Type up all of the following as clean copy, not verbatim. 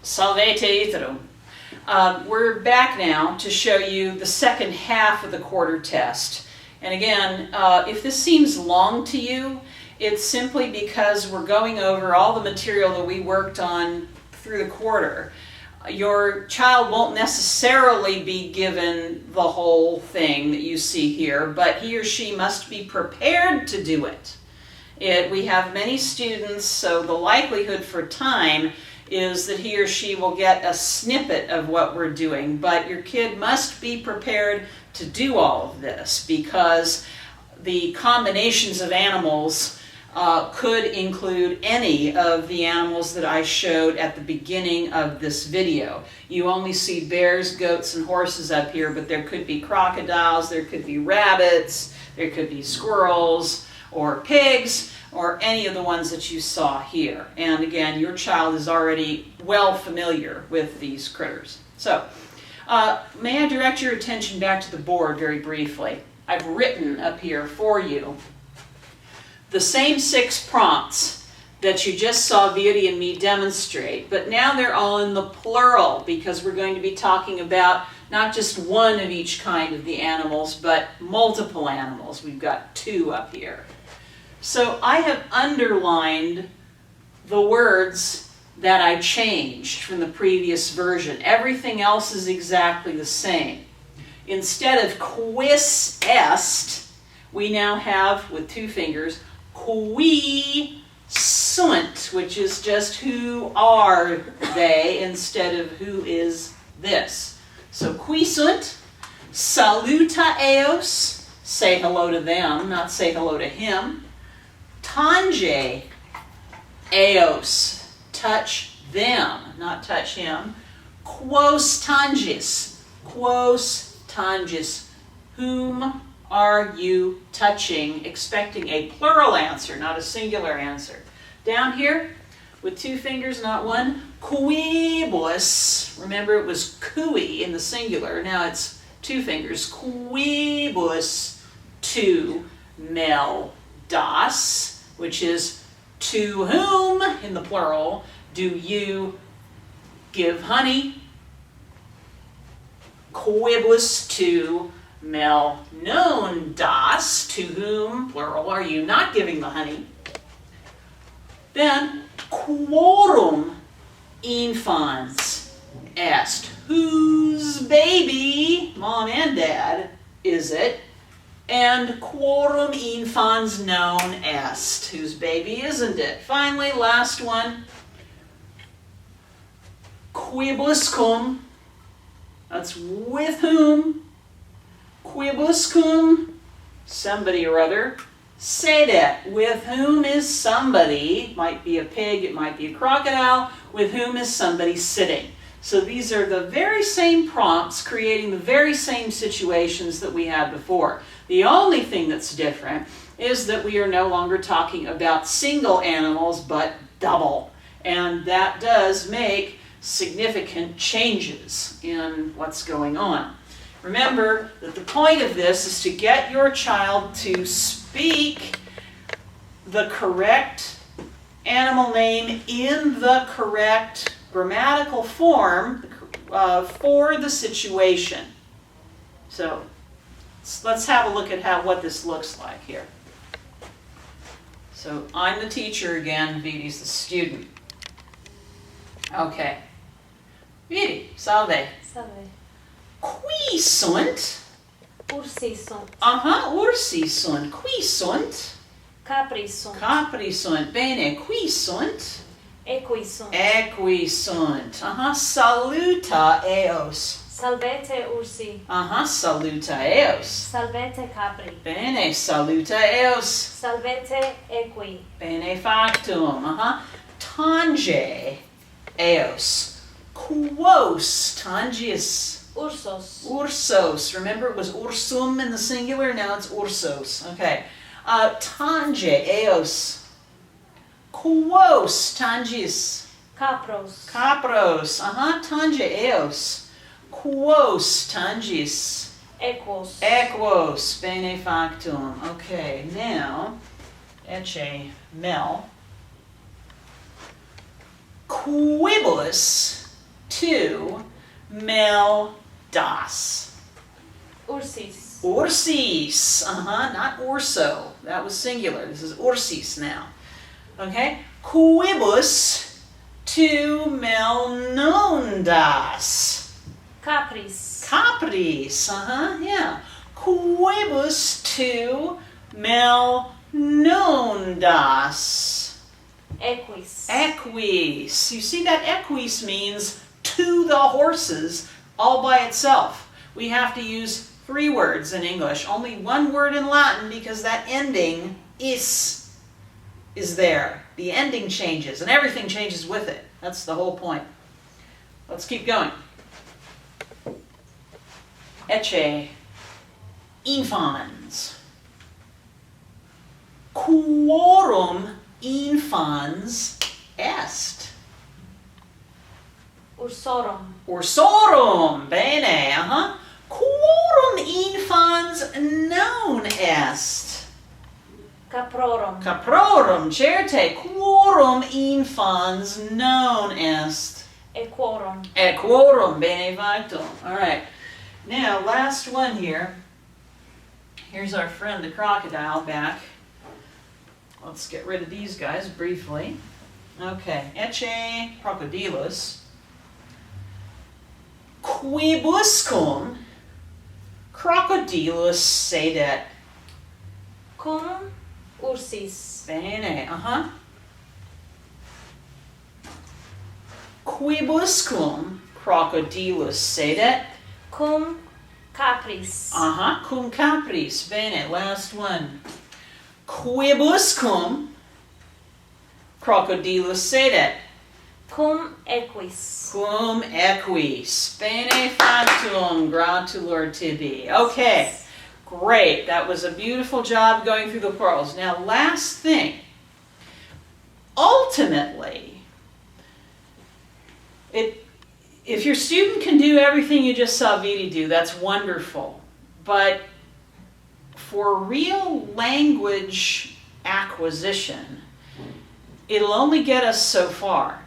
Salvete iterum. We're back now to show you the second half of the quarter test. And again, if this seems long to you, it's simply because we're going over all the material that we worked on through the quarter. Your child won't necessarily be given the whole thing that you see here, but he or she must be prepared to do it. We have many students, so the likelihood for time is that he or she will get a snippet of what we're doing, but your kid must be prepared to do all of this because the combinations of animals could include any of the animals that I showed at the beginning of this video. You only see bears, goats, and horses up here, but there could be crocodiles, there could be rabbits, there could be squirrels or pigs, or any of the ones that you saw here. And again, your child is already well familiar with these critters. So, may I direct your attention back to the board very briefly? I've written up here for you the same 6 prompts that you just saw Viri and me demonstrate, but now they're all in the plural because we're going to be talking about not just one of each kind of the animals, but multiple animals. We've got 2 up here. So I have underlined the words that I changed from the previous version. Everything else is exactly the same. Instead of quis est, we now have, with 2 fingers, qui sunt, which is just who are they instead of who is this. So qui sunt, saluta eos, say hello to them, not say hello to him. Tange eos, touch them, not touch him. Quos tangis, whom are you touching? Expecting a plural answer, not a singular answer. Down here, with 2 fingers, not 1, quibus, remember it was cui in the singular, now it's 2 fingers, quibus tu mel das, which is to whom, in the plural, do you give honey? Quibus tu mel non das, to whom, plural, are you not giving the honey? Then, quorum infans est, whose baby, mom and dad, is it? And quorum infans non est, whose baby isn't it? Finally, last one, quibuscum, that's with whom, quibuscum, somebody or other, sedet, with whom is somebody, might be a pig, it might be a crocodile, with whom is somebody sitting. So these are the very same prompts creating the very same situations that we had before. The only thing that's different is that we are no longer talking about single animals, but double. And that does make significant changes in what's going on. Remember that the point of this is to get your child to speak the correct animal name in the correct grammatical form for the situation. So let's have a look at what this looks like here. So I'm the teacher again, Viri's the student. Okay. Viri, salve. Salve. Qui sunt? Ursi sunt. Ursi sunt. Qui sunt? Capri sunt. Capri sunt. Bene, qui sunt? Equi sunt. Equi sunt. Saluta eos. Salvete ursi. Saluta eos. Salvete capri. Bene, saluta eos. Salvete equi. Bene factum. Tange eos. Quos tangis? Ursos. Ursos. Remember it was ursum in the singular, now it's ursos. Okay. Tange eos. Quos tangis? Capros. Capros. Tange eos. Quos tangis? Equos. Equos. Bene factum. Okay, now, ecce mel. Quibus tu mel das. Ursis. Ursis. Not urso. That was singular. This is ursis now. Okay? Quibus tu mel non das. Capris. Capris. Yeah. Quibus tu mel non das. Equis. Equis. You see that equis means to the horses all by itself. We have to use 3 words in English, only 1 word in Latin because that ending is there. The ending changes and everything changes with it. That's the whole point. Let's keep going. Ecce infans. Quorum infans est. Ursorum. Ursorum. Bene. Quorum infans non est. Caprorum. Caprorum. Certe. Quorum infans non est. Equorum. Equorum. Bene factum. All right. Now, last one here. Here's our friend the crocodile back. Let's get rid of these guys briefly. Okay. Ecce crocodilus. Quibuscum crocodilus sedet. Cum ursis. Bene. Quibuscum crocodilus sedet. Cum capris. Cum capris. Bene. Last one. Quibuscum crocodilus sedet. Cum equis. Cum equis. Bene factum. Gratulor tibi. Okay. Great. That was a beautiful job going through the plurals. Now, last thing. Ultimately, if your student can do everything you just saw Viti do, that's wonderful. But for real language acquisition, it'll only get us so far.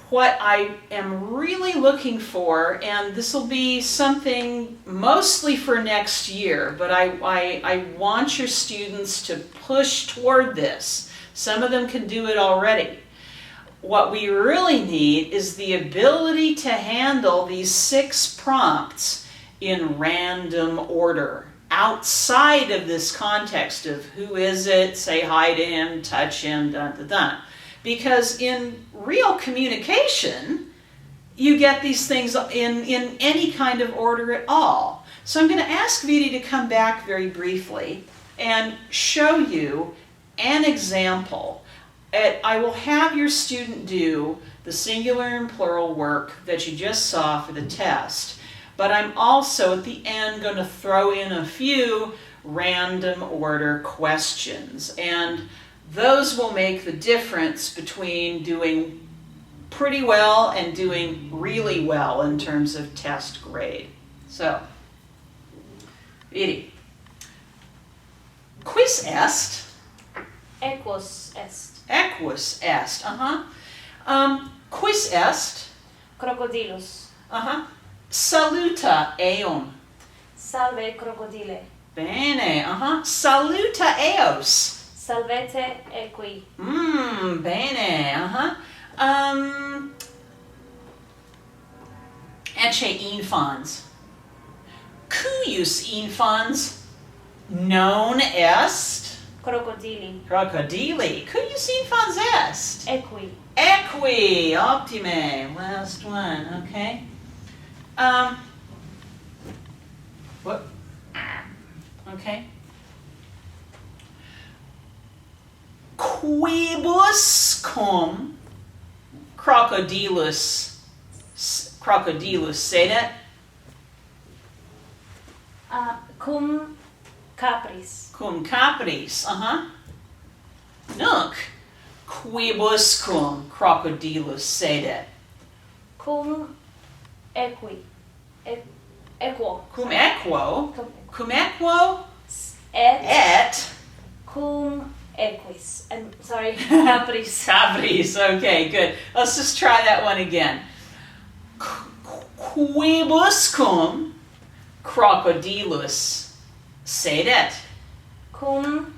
What I am really looking for, and this will be something mostly for next year, but I want your students to push toward this. Some of them can do it already. What we really need is the ability to handle these 6 prompts in random order, outside of this context of who is it, say hi to him, touch him, dun dun dun. Because in real communication, you get these things in any kind of order at all. So I'm going to ask Viti to come back very briefly and show you an example. I will have your student do the singular and plural work that you just saw for the test, but I'm also at the end going to throw in a few random order questions, and those will make the difference between doing pretty well and doing really well in terms of test grade. So, Viti. Quis est? Equus est. Equus est. Quis est? Crocodilus. Saluta eum. Salve crocodile. Bene. Saluta eos. Salvete equi. Bene. Ecce infans. Cuius infans non est? Crocodili. Crocodili. Cuius infans est? Equi. Equi. Optime. Last one. Okay. What? Okay. Quibuscum crocodilus sedet? Cum capris. Cum capris. Nunc quibuscum crocodilus sedet? Cum equi. Equo. Cum equo? Cum Cum equo et. et Cum equis. Sorry, capris. Capris, okay, good. Let's just try that one again. Quibuscum crocodilus sedet. Cum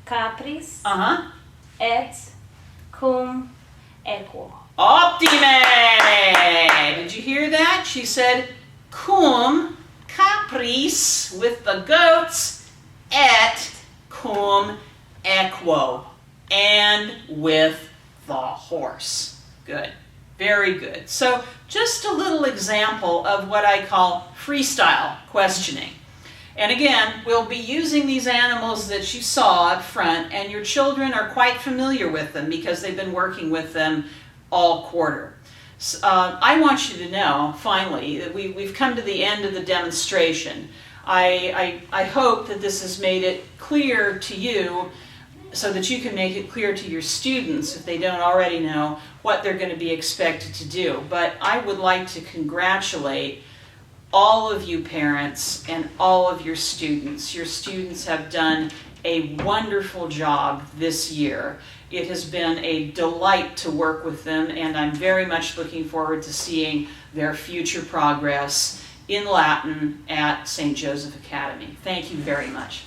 capris Uh-huh. et cum equo. Optime! Did you hear that? She said cum capris with the goats et cum equo, and with the horse. Good. Very good. So just a little example of what I call freestyle questioning. And again, we'll be using these animals that you saw up front, and your children are quite familiar with them because they've been working with them all quarter. I want you to know, finally, that we've come to the end of the demonstration. I hope that this has made it clear to you so that you can make it clear to your students, if they don't already know, what they're going to be expected to do. But I would like to congratulate all of you parents and all of your students. Your students have done a wonderful job this year. It has been a delight to work with them, and I'm very much looking forward to seeing their future progress in Latin at St. Joseph Academy. Thank you very much.